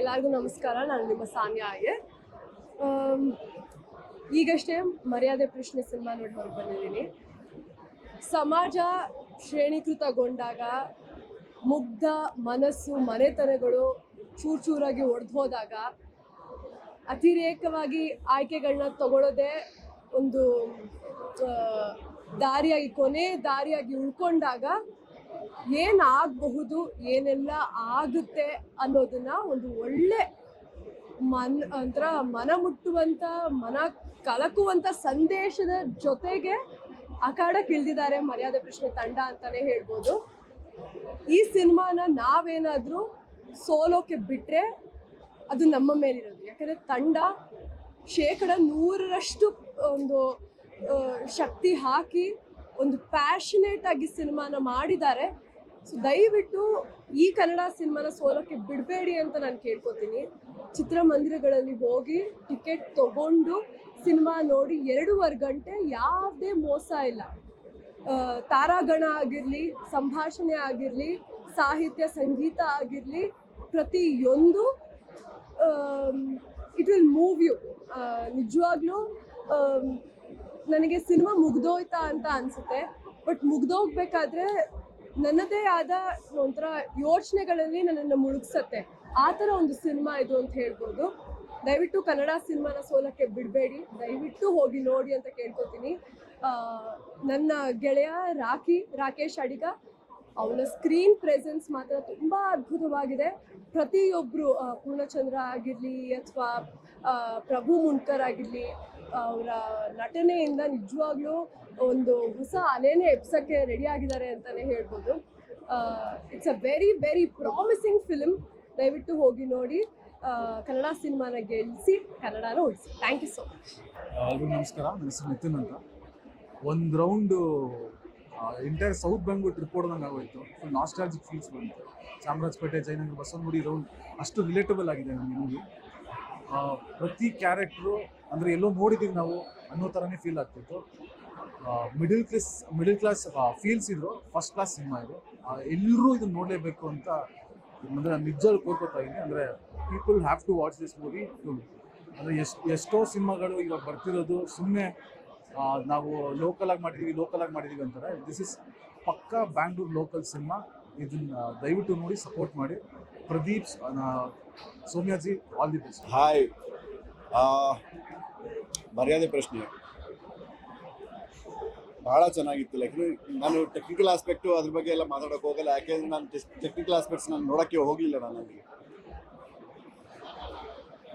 ಎಲ್ಲರಿಗೂ ನಮಸ್ಕಾರ. ನಾನು ನಿಮ್ಮ ಸಾನ್ಯಾ ಅಯ್ಯರ್. ಈಗಷ್ಟೇ ಮರ್ಯಾದೆ ಪ್ರಶ್ನೆ ಸಿನಿಮಾ ನೋಡಿ ಹೊರಗೆ ಬಂದಿದ್ದೀನಿ. ಸಮಾಜ ಶ್ರೇಣೀಕೃತಗೊಂಡಾಗ ಮುಗ್ಧ ಮನಸ್ಸು ಮನೆತನಗಳು ಚೂರಾಗಿ ಒಡೆದು ಹೋದಾಗ ಅತಿರೇಕವಾಗಿ ಆಯ್ಕೆಗಳನ್ನ ತಗೊಳ್ಳೋದೇ ಒಂದು ದಾರಿಯಾಗಿ ಕೊನೆ ದಾರಿಯಾಗಿ ಉಳ್ಕೊಂಡಾಗ ಏನಾಗಬಹುದು, ಏನೆಲ್ಲ ಆಗುತ್ತೆ ಅನ್ನೋದನ್ನ ಒಂದು ಒಳ್ಳೆ ಮನ ಮುಟ್ಟುವಂಥ, ಮನ ಕಲಕುವಂಥ ಸಂದೇಶದ ಜೊತೆಗೆ ಅಖಾಡಕ್ಕಿಳಿದಿದ್ದಾರೆ ಮರ್ಯಾದೆ ಪ್ರಶ್ನೆ ತಂಡ ಅಂತಾನೆ ಹೇಳ್ಬೋದು. ಈ ಸಿನಿಮಾನ ನಾವೇನಾದರೂ ಸೋಲೋಕೆ ಬಿಟ್ಟರೆ ಅದು ನಮ್ಮ ಮೇಲಿರೋದು. ಯಾಕಂದರೆ ತಂಡ 100% ಒಂದು ಶಕ್ತಿ ಹಾಕಿ ಒಂದು ಪ್ಯಾಷನೇಟ್ ಆಗಿ ಸಿನಿಮಾನ ಮಾಡಿದ್ದಾರೆ. ಸೊ ದಯವಿಟ್ಟು ಈ ಕನ್ನಡ ಸಿನಿಮಾನ ಸೋಲೋಕ್ಕೆ ಬಿಡಬೇಡಿ ಅಂತ ನಾನು ಕೇಳ್ಕೊತೀನಿ. ಚಿತ್ರಮಂದಿರಗಳಲ್ಲಿ ಹೋಗಿ ಟಿಕೆಟ್ ತಗೊಂಡು ಸಿನಿಮಾ ನೋಡಿ 2.5 ಗಂಟೆ ಯಾವುದೇ ಮೋಸ ಇಲ್ಲ. ತಾರಾಗಣ ಆಗಿರಲಿ, ಸಂಭಾಷಣೆ ಆಗಿರಲಿ, ಸಾಹಿತ್ಯ ಸಂಗೀತ ಆಗಿರಲಿ, ಪ್ರತಿಯೊಂದು ಇಟ್ ವಿಲ್ ಮೂವ್ ಯು. ನಿಜವಾಗ್ಲೂ ನನಗೆ ಸಿನಿಮಾ ಮುಗ್ದೋಯ್ತಾ ಅಂತ ಅನಿಸುತ್ತೆ. ಬಟ್ ಮುಗ್ದೋಗ್ಬೇಕಾದ್ರೆ ನನ್ನದೇ ಆದ ಒಂಥರ ಯೋಚನೆಗಳಲ್ಲಿ ನನ್ನನ್ನು ಮುಳುಗಿಸತ್ತೆ. ಆ ಥರ ಒಂದು ಸಿನಿಮಾ ಇದು ಅಂತ ಹೇಳ್ಬೋದು. ದಯವಿಟ್ಟು ಕನ್ನಡ ಸಿನಿಮಾನ ಸೋಲಕ್ಕೆ ಬಿಡಬೇಡಿ, ದಯವಿಟ್ಟು ಹೋಗಿ ನೋಡಿ ಅಂತ ಕೇಳ್ಕೊತೀನಿ. ನನ್ನ ಗೆಳೆಯ ರಾಕೇಶ್ ಅಡಿಗ, ಅವನ ಸ್ಕ್ರೀನ್ ಪ್ರೆಸೆನ್ಸ್ ಮಾತ್ರ ತುಂಬ ಅದ್ಭುತವಾಗಿದೆ. ಪ್ರತಿಯೊಬ್ಬರು ಪೂರ್ಣಚಂದ್ರ ಆಗಿರಲಿ ಅಥವಾ ಪ್ರಭು ಮುನ್ಕರ್ ಆಗಿರಲಿ, ಅವರ ನಟನೆಯಿಂದ ನಿಜವಾಗ್ಲೂ ಒಂದು ಹೊಸ ಅಲೆನೇ ಎಬ್ಸೋಕ್ಕೆ ರೆಡಿ ಆಗಿದ್ದಾರೆ ಅಂತಲೇ ಹೇಳ್ಬೋದು. It's a very very promising film. ದಯವಿಟ್ಟು ಹೋಗಿ ನೋಡಿ, ಕನ್ನಡ ಸಿನಿಮಾನ ಗೆಲ್ಲಿಸಿ, ಕನ್ನಡನ ಉಳಿಸಿ. Thank you so much. ಎಲ್ಲರಿಗೂ ನಮಸ್ಕಾರ. ನನ್ನ ಹೆಸರು ನಿತಿನ್ ಅಂತ. ಒಂದು round entire south Bengaluru trip ಹೊಡೆದಂಗೆ ಆಗೋಯ್ತು. ಫುಲ್ ನಾಸ್ಟಾಲಜಿಕ್ ಫೀಲ್ಸ್ ಬಂತು. ಚಾಮರಾಜಪೇಟೆ, ಜಯನಗರ, ಬಸವನಗುಡಿ ರೌಂಡ್ ಅಷ್ಟು ರಿಲೇಟಬಲ್ ಆಗಿದೆ ನಮಗೆ. ಪ್ರತಿ ಕ್ಯಾರೆಕ್ಟ್ರು ಅಂದರೆ ಎಲ್ಲೋ ನೋಡಿದ್ದೀವಿ ನಾವು ಅನ್ನೋ ಥರನೇ ಫೀಲ್ ಆಗ್ತಿತ್ತು. ಮಿಡಲ್ ಕ್ಲಾಸ್ ಫೀಲ್ಸ್ ಇದ್ರು. ಫಸ್ಟ್ ಕ್ಲಾಸ್ ಸಿನಿಮಾ ಇದು. ಎಲ್ಲರೂ ಇದನ್ನು ನೋಡಲೇಬೇಕು ಅಂತ ಅಂದರೆ ನಾನು ನಿಜವಾಗ್ಲೂ ಕೋರ್ಕೋತಾ ಇದ್ದೀನಿ. ಅಂದರೆ people have to watch this movie. ಅಂದರೆ ಎಷ್ಟೋ ಸಿನಿಮಾಗಳು ಇವಾಗ ಬರ್ತಿರೋದು ಸುಮ್ಮನೆ ನಾವು ಲೋಕಲ್ ಆಗಿ ಮಾಡಿದ್ದೀವಿ ಅಂತಾರೆ. ದಿಸ್ ಇಸ್ ಪಕ್ಕಾ ಬ್ಯಾಂಗ್ಳೂರ್ ಲೋಕಲ್ ಸಿನಿಮಾ. ಇದನ್ನ ದಯವಿಟ್ಟು ನೋಡಿ ಸಪೋರ್ಟ್ ಮಾಡಿ. Pradeep, Soumyaji, all the best. Hi, ಮರ್ಯಾದೆ ಪ್ರಶ್ನೆ ಭಾಳ ಚೆನ್ನಾಗಿತ್ತು. ಯಾಕಂದರೆ ನಾನು ಟೆಕ್ನಿಕಲ್ ಆಸ್ಪೆಕ್ಟು ಅದ್ರ ಬಗ್ಗೆ ಎಲ್ಲ ಮಾತಾಡೋಕೆ ಹೋಗಲ್ಲ. ಯಾಕೆಂದರೆ ನಾನು ಟೆಕ್ನಿಕಲ್ ಆಸ್ಪೆಕ್ಟ್ಸ್ ನಾನು ನೋಡೋಕ್ಕೆ ಹೋಗಲಿಲ್ಲ. ನಾನು ಅಲ್ಲಿ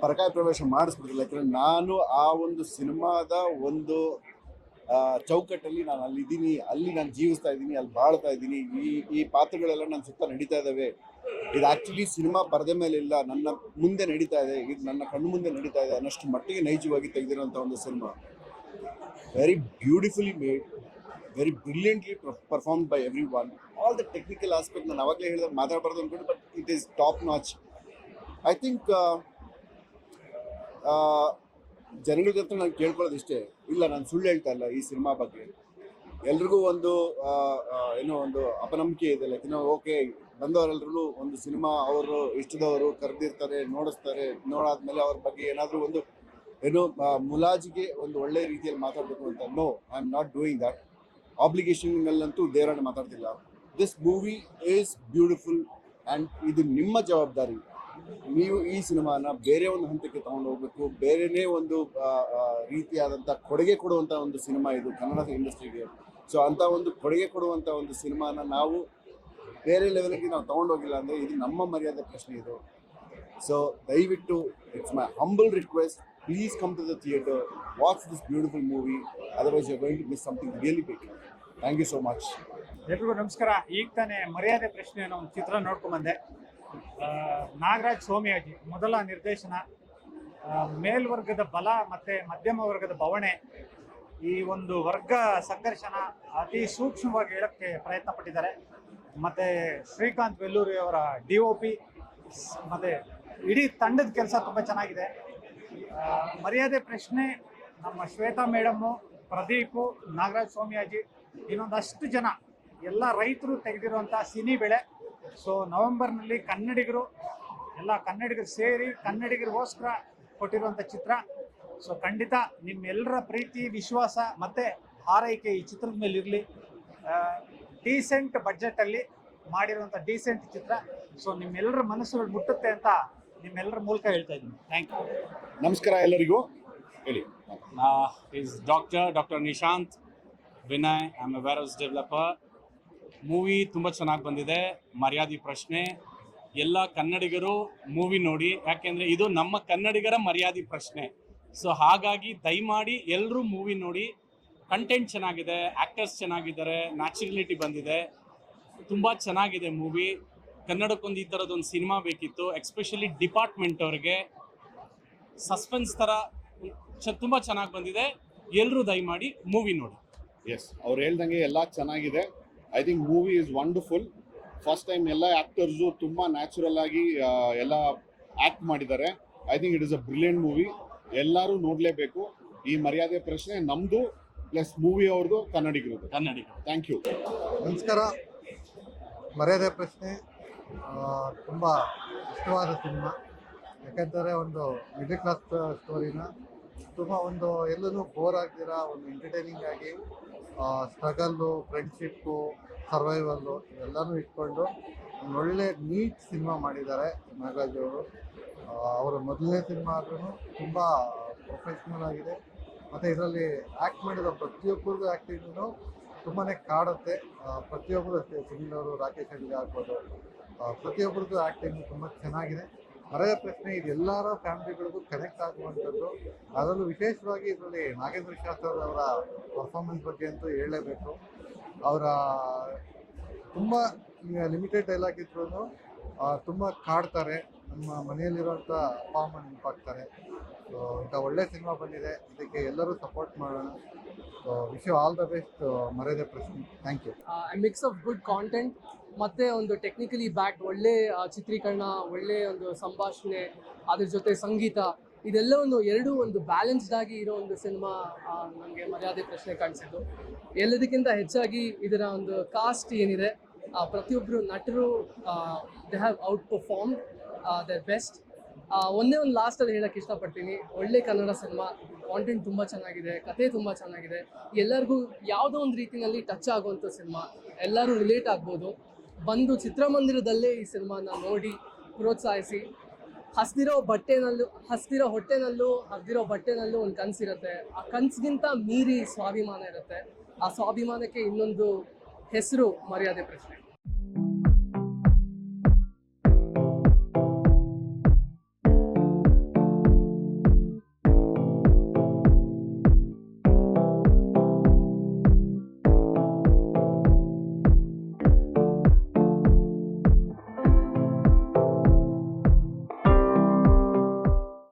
ಪರಕಾಯ ಪ್ರವೇಶ ಮಾಡಿಸ್ಬಿಟ್ಟಿಲ್ಲ. ಯಾಕಂದರೆ ನಾನು ಆ ಒಂದು ಸಿನಿಮಾದ ಒಂದು ಚೌಕಟ್ಟಲ್ಲಿ ನಾನು ಅಲ್ಲಿದ್ದೀನಿ, ಅಲ್ಲಿ ನಾನು ಜೀವಿಸ್ತಾ ಇದ್ದೀನಿ, ಅಲ್ಲಿ ಬಾಳ್ತಾ ಇದ್ದೀನಿ. ಈ ಪಾತ್ರಗಳೆಲ್ಲ ನನ್ನ ಸುತ್ತ ನಡೀತಾ ಇದ್ದಾವೆ. ಇದು ಆ್ಯಕ್ಚುಲಿ ಸಿನಿಮಾ ಪರದೆ ಮೇಲೆ ಇಲ್ಲ, ನನ್ನ ಮುಂದೆ ನಡೀತಾ ಇದೆ, ಇದು ನನ್ನ ಕಣ್ಣು ಮುಂದೆ ನಡೀತಾ ಇದೆ ಅನ್ನೋಷ್ಟು ಮಟ್ಟಿಗೆ ನೈಜವಾಗಿ ತೆಗೆದಿರೋಂಥ ಒಂದು cinema. Very beautifully made, very brilliantly performed by every one. All the technical aspect ನಾನು ಅವಾಗಲೇ ಹೇಳಿದಾಗ ಮಾತಾಡಬಾರ್ದು ಅಂದ್ಕೊಂಡು, but it is top notch. I think ಜನಗಳ ಜೊತೆ ನಾನು ಕೇಳ್ಕೊಳ್ಳೋದು ಇಷ್ಟೇ, ಇಲ್ಲ ನಾನು ಸುಳ್ಳು ಹೇಳ್ತಾ ಇಲ್ಲ ಈ ಸಿನಿಮಾ ಬಗ್ಗೆ. ಎಲ್ರಿಗೂ ಒಂದು ಏನೋ ಒಂದು ಅಪನಂಬಿಕೆ ಇದೆ. ಲೈಕ್ ಓಕೆ, ಬಂದವರೆಲ್ಲರೂ ಒಂದು ಸಿನಿಮಾ ಅವರು ಇಷ್ಟದವರು ಕರೆದಿರ್ತಾರೆ, ನೋಡಿಸ್ತಾರೆ, ನೋಡಾದ್ಮೇಲೆ ಅವ್ರ ಬಗ್ಗೆ ಏನಾದರೂ ಒಂದು ಏನೋ ಮುಲಾಜಿಗೆ ಒಂದು ಒಳ್ಳೆ ರೀತಿಯಲ್ಲಿ ಮಾತಾಡಬೇಕು ಅಂತ. No, I am not doing that. ಆಬ್ಲಿಗೇಷನ್ನಲ್ಲಂತೂ ದೇವರನ್ನು ಮಾತಾಡ್ತಿಲ್ಲ. This movie is beautiful and ಇದು ನಿಮ್ಮ ಜವಾಬ್ದಾರಿ. ನೀವು ಈ ಸಿನಿಮಾನ ಬೇರೆ ಒಂದು ಹಂತಕ್ಕೆ ತಗೊಂಡು ಹೋಗ್ಬೇಕು. ಬೇರೆಯೇ ಒಂದು ರೀತಿಯಾದಂಥ ಕೊಡುಗೆ ಕೊಡುವಂಥ ಒಂದು ಸಿನಿಮಾ ಇದು ಕನ್ನಡ ಇಂಡಸ್ಟ್ರಿಗೆ. ಸೊ ಅಂಥ ಒಂದು ಕೊಡುಗೆ ಕೊಡುವಂಥ ಒಂದು ಸಿನಿಮಾನ ನಾವು ಬೇರೆ ಲೆವೆಲ್ಗೆ ನಾವು ತೊಗೊಂಡೋಗಿಲ್ಲ ಅಂದರೆ ಇದು ನಮ್ಮ ಮರ್ಯಾದೆ ಪ್ರಶ್ನೆ ಇದು. ಸೊ ದಯವಿಟ್ಟು it's my humble request, please come to the theatre, watch this beautiful movie. Otherwise you are going to miss something really big. Thank you so much. ಎಲ್ರಿಗೂ ನಮಸ್ಕಾರ. ಈಗ ತಾನೇ ಮರ್ಯಾದೆ ಪ್ರಶ್ನೆ ಅನ್ನೋ ಒಂದು ಚಿತ್ರ ನೋಡ್ಕೊಂಬಂದೆ. ನಾಗರಾಜ್ ಸೋಮ್ಯಾಜಿ ಮೊದಲ ನಿರ್ದೇಶನ. ಮೇಲ್ವರ್ಗದ ಬಲ ಮತ್ತು ಮಧ್ಯಮ ವರ್ಗದ ಬವಣೆ, ಈ ಒಂದು ವರ್ಗ ಸಂಘರ್ಷನ ಅತಿ ಸೂಕ್ಷ್ಮವಾಗಿ ಹೇಳೋಕ್ಕೆ ಪ್ರಯತ್ನ ಪಟ್ಟಿದ್ದಾರೆ. ಮತ್ತು ಶ್ರೀಕಾಂತ್ ವೆಲ್ಲೂರಿ ಅವರ DOP ಮತ್ತು ಇಡೀ ತಂಡದ ಕೆಲಸ ತುಂಬ ಚೆನ್ನಾಗಿದೆ. ಮರ್ಯಾದೆ ಪ್ರಶ್ನೆ ನಮ್ಮ ಶ್ವೇತಾ ಮೇಡಮ್ಮು, ಪ್ರದೀಪು, ನಾಗರಾಜ್ ಸೋಮ್ಯಾಜಿ, ಇನ್ನೊಂದಷ್ಟು ಜನ ಎಲ್ಲ ರೈತರು ತೆಗೆದಿರುವಂಥ ಸಿನಿ ಬೆಳೆ. ಸೊ ನವೆಂಬರ್ನಲ್ಲಿ ಕನ್ನಡಿಗರು ಎಲ್ಲ ಕನ್ನಡಿಗರು ಸೇರಿ ಕನ್ನಡಿಗರಿಗೋಸ್ಕರ ಕೊಟ್ಟಿರುವಂಥ ಚಿತ್ರ. ಸೊ ಖಂಡಿತ ನಿಮ್ಮೆಲ್ಲರ ಪ್ರೀತಿ, ವಿಶ್ವಾಸ ಮತ್ತು ಹಾರೈಕೆ ಈ ಚಿತ್ರದ ಮೇಲೆ ಇರಲಿ. ಡೀಸೆಂಟ್ ಬಡ್ಜೆಟಲ್ಲಿ ಮಾಡಿರುವಂಥ ಡೀಸೆಂಟ್ ಚಿತ್ರ. ಸೊ ನಿಮ್ಮೆಲ್ಲರ ಮನಸ್ಸುಗಳು ಮುಟ್ಟುತ್ತೆ ಅಂತ ನಿಮ್ಮೆಲ್ಲರ ಮೂಲಕ ಹೇಳ್ತಾ ಇದ್ದೀನಿ. Thank you. ನಮಸ್ಕಾರ ಎಲ್ಲರಿಗೂ. ಹೇಳಿ. Is Dr. Nishant Vinay. I'm a warehouse developer. Movie ತುಂಬ ಚೆನ್ನಾಗಿ ಬಂದಿದೆ. ಮರ್ಯಾದೆ ಪ್ರಶ್ನೆ, ಎಲ್ಲ ಕನ್ನಡಿಗರು ಮೂವಿ ನೋಡಿ, ಯಾಕೆಂದರೆ ಇದು ನಮ್ಮ ಕನ್ನಡಿಗರ ಮರ್ಯಾದೆ ಪ್ರಶ್ನೆ. ಸೊ ಹಾಗಾಗಿ ದಯಮಾಡಿ ಎಲ್ಲರೂ ಮೂವಿ ನೋಡಿ. ಕಂಟೆಂಟ್ ಚೆನ್ನಾಗಿದೆ, ಆ್ಯಕ್ಟರ್ಸ್ ಚೆನ್ನಾಗಿದ್ದಾರೆ, ನ್ಯಾಚುರಲಿಟಿ ಬಂದಿದೆ, ತುಂಬ ಚೆನ್ನಾಗಿದೆ ಮೂವಿ. ಕನ್ನಡಕ್ಕೊಂದು ಈ ಥರದೊಂದು ಸಿನಿಮಾ ಬೇಕಿತ್ತು, ಎಕ್ಸ್ಪೆಷಲಿ ಡಿಪಾರ್ಟ್ಮೆಂಟ್ ಅವ್ರಿಗೆ. ಸಸ್ಪೆನ್ಸ್ ಥರ ತುಂಬ ಚೆನ್ನಾಗಿ ಬಂದಿದೆ. ಎಲ್ಲರೂ ದಯಮಾಡಿ ಮೂವಿ ನೋಡಿ. ಎಸ್, ಅವ್ರು ಹೇಳ್ದಂಗೆ ಎಲ್ಲ ಚೆನ್ನಾಗಿದೆ. I think movie is wonderful. First time ಎಲ್ಲ ಆ್ಯಕ್ಟರ್ಸು ತುಂಬ ನ್ಯಾಚುರಲ್ ಆಗಿ ಎಲ್ಲ ಆ್ಯಕ್ಟ್ ಮಾಡಿದ್ದಾರೆ. I think it is a brilliant movie. ಎಲ್ಲರೂ ನೋಡಲೇಬೇಕು. ಈ ಮರ್ಯಾದೆ ಪ್ರಶ್ನೆ ನಮ್ಮದು ಪ್ಲಸ್ ಮೂವಿ ಅವ್ರದ್ದು, ಕನ್ನಡಿಗರದು. Thank you. ನಮಸ್ಕಾರ. ಮರ್ಯಾದೆ ಪ್ರಶ್ನೆ ತುಂಬ ಇಷ್ಟವಾದ ಸಿನಿಮಾ. ಯಾಕಂದರೆ ಒಂದು ಮಿಡಲ್ ಕ್ಲಾಸ್ ಸ್ಟೋರಿನ ತುಂಬ ಒಂದು ಎಲ್ಲೂ ಬೋರ್ ಆಗ್ದಿರ ಒಂದು ಎಂಟರ್ಟೈನಿಂಗ್ ಆಗಿ ಸ್ಟ್ರಗಲ್ಲು, ಫ್ರೆಂಡ್ಶಿಪ್ಪು, ಸರ್ವೈವಲ್ಲು ಇವೆಲ್ಲನೂ ಇಟ್ಕೊಂಡು ಒಂದು ಒಳ್ಳೆ ನೀಟ್ ಸಿನಿಮಾ ಮಾಡಿದ್ದಾರೆ ನಾಗರಾಜ್ ಅವರು. ಅವರ ಮೊದಲನೇ ಸಿನಿಮಾ ಆದ್ರೂ ತುಂಬ ಪ್ರೊಫೆಷ್ನಲ್ ಆಗಿದೆ. ಮತ್ತು ಇದರಲ್ಲಿ ಆ್ಯಕ್ಟ್ ಮಾಡಿರೋ ಪ್ರತಿಯೊಬ್ಬರಿಗೂ ಆ್ಯಕ್ಟಿಂಗೂ ತುಂಬಾ ಕಾಡುತ್ತೆ. ಪ್ರತಿಯೊಬ್ಬರು ಅಷ್ಟೇ, ಸುನೀಲ್ ಅವರು, ರಾಕೇಶ್ ಅಡಿಗ ಆಗ್ಬೋದು, ಪ್ರತಿಯೊಬ್ಬರದ್ದು ಆ್ಯಕ್ಟಿಂಗು ತುಂಬ ಚೆನ್ನಾಗಿದೆ. ಮರ್ಯಾದೆ ಪ್ರಶ್ನೆ ಇದೆಲ್ಲರ ಫ್ಯಾಮಿಲಿಗಳಿಗೂ ಕನೆಕ್ಟ್ ಆಗುವಂಥದ್ದು. ಅದರಲ್ಲೂ ವಿಶೇಷವಾಗಿ ಇದರಲ್ಲಿ ನಾಗೇಂದ್ರ ಶಾಸ್ತ್ರಿ ಅವರ ಪರ್ಫಾರ್ಮೆನ್ಸ್ ಬಗ್ಗೆ ಅಂತೂ ಹೇಳಲೇಬೇಕು. ಅವರ ತುಂಬ ಲಿಮಿಟೆಡ್ ಡೈಲಾಗ್ ಇದ್ರೂ ತುಂಬ ಕಾಡ್ತಾರೆ. ನಮ್ಮ ಮನೆಯಲ್ಲಿರುವಂಥ ಅಪ್ಪ ಅಮ್ಮ ನೆನಪಾಗ್ತಾರೆ. ಸೊ ಇಂಥ ಒಳ್ಳೆ ಸಿನಿಮಾ ಬಂದಿದೆ, ಇದಕ್ಕೆ ಎಲ್ಲರೂ ಸಪೋರ್ಟ್ ಮಾಡೋಣ. So wish you all the best. ಮರ್ಯಾದೆ ಪ್ರಶ್ನೆ. Thank you. Mix of good content ಮತ್ತು ಒಂದು ಟೆಕ್ನಿಕಲಿ ಬ್ಯಾಕ್ಡ್ ಒಳ್ಳೆ ಚಿತ್ರೀಕರಣ, ಒಳ್ಳೆ ಒಂದು ಸಂಭಾಷಣೆ, ಅದ್ರ ಜೊತೆ ಸಂಗೀತ, ಇದೆಲ್ಲವನ್ನು ಎರಡೂ ಒಂದು ಬ್ಯಾಲೆನ್ಸ್ಡ್ ಆಗಿ ಇರೋ ಒಂದು ಸಿನಿಮಾ ನನಗೆ ಮರ್ಯಾದೆ ಪ್ರಶ್ನೆ ಕಾಣಿಸಿದ್ದು. ಎಲ್ಲದಕ್ಕಿಂತ ಹೆಚ್ಚಾಗಿ ಇದರ ಒಂದು ಕಾಸ್ಟ್ ಏನಿದೆ, ಪ್ರತಿಯೊಬ್ಬರು ನಟರು they have out performed there best. ಒಂದೇ ಒಂದು ಲಾಸ್ಟಲ್ಲಿ ಹೇಳೋಕ್ಕೆ ಇಷ್ಟಪಡ್ತೀನಿ, ಒಳ್ಳೆ ಕನ್ನಡ ಸಿನಿಮಾ, ಕಾಂಟೆಂಟ್ ತುಂಬ ಚೆನ್ನಾಗಿದೆ, ಕತೆ ತುಂಬ ಚೆನ್ನಾಗಿದೆ, ಎಲ್ಲರಿಗೂ ಯಾವುದೋ ಒಂದು ರೀತಿಯಲ್ಲಿ ಟಚ್ ಆಗುವಂಥ ಸಿನಿಮಾ, ಎಲ್ಲರೂ ರಿಲೇಟ್ ಆಗ್ಬೋದು. ಬಂದು ಚಿತ್ರಮಂದಿರದಲ್ಲೇ ಈ ಸಿನಿಮಾನ ನೋಡಿ ಪ್ರೋತ್ಸಾಹಿಸಿ. ಹಸ್ದಿರೋ ಹೊಟ್ಟೆನಲ್ಲೂ ಹರಿದಿರೋ ಬಟ್ಟೆನಲ್ಲೂ ಒಂದು ಕನಸಿರುತ್ತೆ. ಆ ಕನಸಿಗಿಂತ ಮೀರಿ ಸ್ವಾಭಿಮಾನ ಇರುತ್ತೆ. ಆ ಸ್ವಾಭಿಮಾನಕ್ಕೆ ಇನ್ನೊಂದು ಹೆಸರು ಮರ್ಯಾದೆ ಪ್ರಶ್ನೆ.